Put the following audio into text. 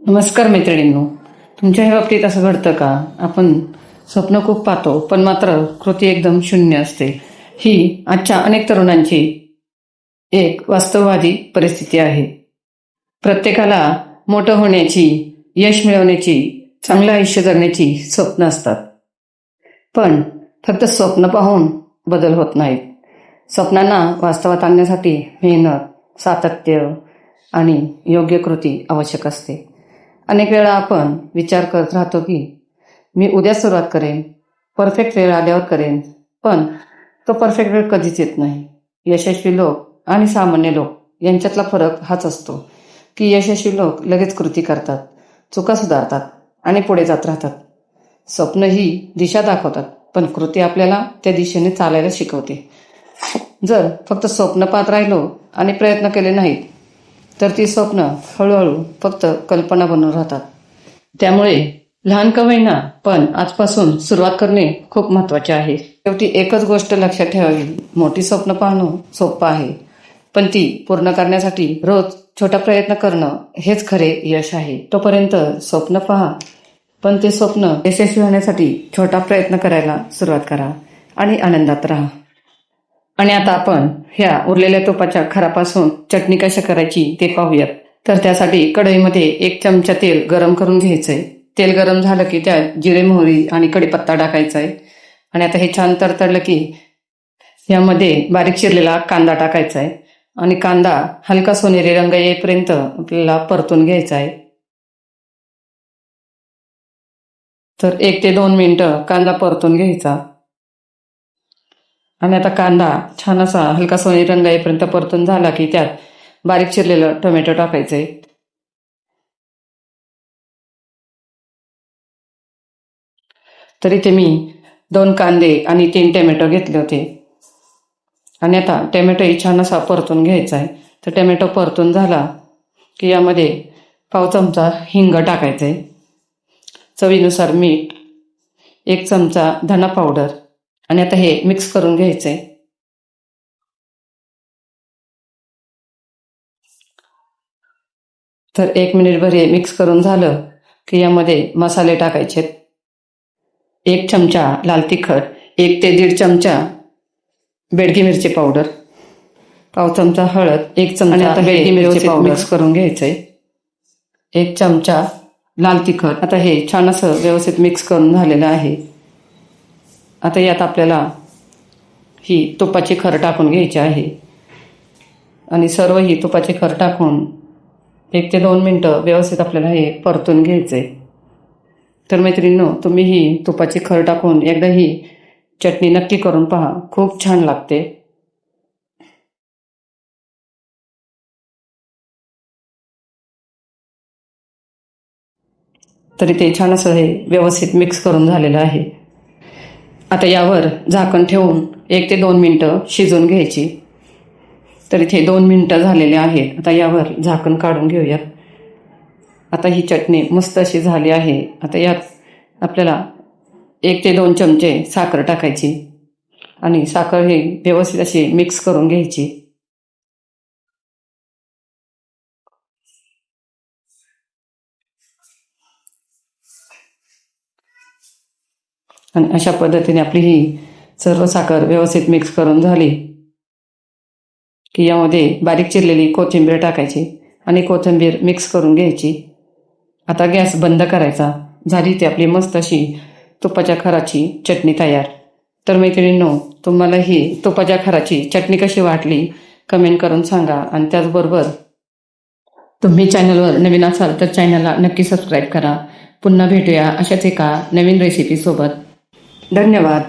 नमस्कार मैत्रिणींनो, तुमच्या बाबतीत असं घडतं का? आपण स्वप्न खूप पाहतो पण मात्र कृती एकदम शून्य असते. ही आजच्या अनेक तरुणांची एक वास्तववादी परिस्थिती आहे. प्रत्येकाला मोठं होण्याची, यश मिळवण्याची, चांगलं आयुष्य जगण्याची स्वप्न असतात. पण फक्त स्वप्न पाहून बदल होत नाहीत. स्वप्नांना वास्तवात आणण्यासाठी मेहनत, सातत्य आणि योग्य कृती आवश्यक असते. अनेक वेळा आपण विचार करत राहतो की मी उद्या सुरुवात करेन, परफेक्ट वेळ आल्यावर करेन, पण तो परफेक्ट वेळ कधीच येत नाही. यशस्वी लोक आणि सामान्य लोक यांच्यातला फरक हाच असतो की यशस्वी लोक लगेच कृती करतात, चुका सुधारतात आणि पुढे जात राहतात. स्वप्न ही दिशा दाखवतात, पण कृती आपल्याला त्या दिशेने चालायला शिकवते. जर फक्त स्वप्न पाहत राहिलो आणि प्रयत्न केले नाहीत तर ती स्वप्न हळूहळू फक्त कल्पना बनून राहतात. त्यामुळे लहान का होईना पण आजपासून सुरुवात करणे खूप महत्त्वाचे आहे. शेवटी एकच गोष्ट लक्षात ठेवावी, मोठी स्वप्न पाहणं सोपं आहे, पण ती पूर्ण करण्यासाठी रोज छोटा प्रयत्न करणं हेच खरे यश आहे. तोपर्यंत स्वप्न पहा, पण ते स्वप्न यशस्वी होण्यासाठी छोटा प्रयत्न करायला सुरुवात करा आणि आनंदात राहा. आणि आता आपण ह्या उरलेल्या तुपाच्या खरापासून चटणी कशी करायची ते पाहूयात. तर त्यासाठी कढईमध्ये 1 चमचा तेल गरम करून घ्यायचंय. तेल गरम झालं की त्यात जिरे, मोहरी आणि कढीपत्ता टाकायचा आहे. आणि आता हे छान तडतडलं की यामध्ये बारीक चिरलेला कांदा टाकायचा आहे आणि कांदा हलका सोनेरी रंग येईपर्यंत आपल्याला परतून घ्यायचा आहे. तर 1 ते 2 मिनिटं कांदा परतून घ्यायचा. आणि आता कांदा छान असा हलका सोनेरी रंग येईपर्यंत परतून झाला की त्यात बारीक चिरलेलं टोमॅटो टाकायचंय. तर इथे मी 2 कांदे आणि 3 टोमॅटो घेतले होते. आणि आता टोमॅटोही छान असा परतून घ्यायचा आहे. तर टोमॅटो परतून झाला की यामध्ये पाव चमचा हिंग टाकायचं आहे, चवीनुसार मीठ, 1 चमचा धना पावडर आणि आता हे मिक्स करून घ्यायचं आहे. तर 1 मिनिटभर हे मिक्स करून झालं की यामध्ये मसाले टाकायचे. 1 चमचा लाल तिखट, 1 ते 1.5 चमचा बेडगी मिरची पावडर, पाव चमचा हळद, 1 चमचा आता बेडगी मिरची पावडर मिक्स करून घ्यायचंय. 1 चमचा लाल तिखट. आता हे छान असं व्यवस्थित मिक्स करून झालेलं आहे. आता यात आपल्याला ही तुपाची खर टाकून घ्यायची आहे आणि सर्व ही तुपाची खर टाकून 1 ते 2 मिनिटं व्यवस्थित आपल्याला हे परतून घ्यायचंय. तर मैत्रिणींनो, तुम्ही ही तुपाची खर टाकून एकदा ही चटणी नक्की करून पहा, खूप छान लागते. तरी ते छान असं हे व्यवस्थित मिक्स करून झालेलं आहे. आता यावर झाकण ठेवून 1 ते 2 मिनिटं शिजवून घ्यायची. तर इथे 2 मिनिटं झालेले आहेत. आता यावर झाकण काढून घेऊयात. आता ही चटणी मस्त अशी झाली आहे. आता यात आपल्याला 1 ते 2 चमचे साखर टाकायची आणि साखर हे व्यवस्थित अशी मिक्स करून घ्यायची. आणि अशा पद्धतीने आपली ही सर्व साखर व्यवस्थित मिक्स करून झाली की यामध्ये बारीक चिरलेली कोथिंबीर टाकायची आणि कोथिंबीर मिक्स करून घ्यायची. आता गॅस बंद करायचा. झाली ती आपली मस्त अशी तुपाच्या खराची चटणी तयार. तर मैत्रिणींनो, तुम्हाला ही तुपाच्या खराची चटणी कशी वाटली कमेंट करून सांगा. आणि त्याचबरोबर तुम्ही चॅनलवर नवीन असाल तर चॅनलला नक्की सबस्क्राईब करा. पुन्हा भेटूया अशाच एका नवीन रेसिपीसोबत. धन्यवाद.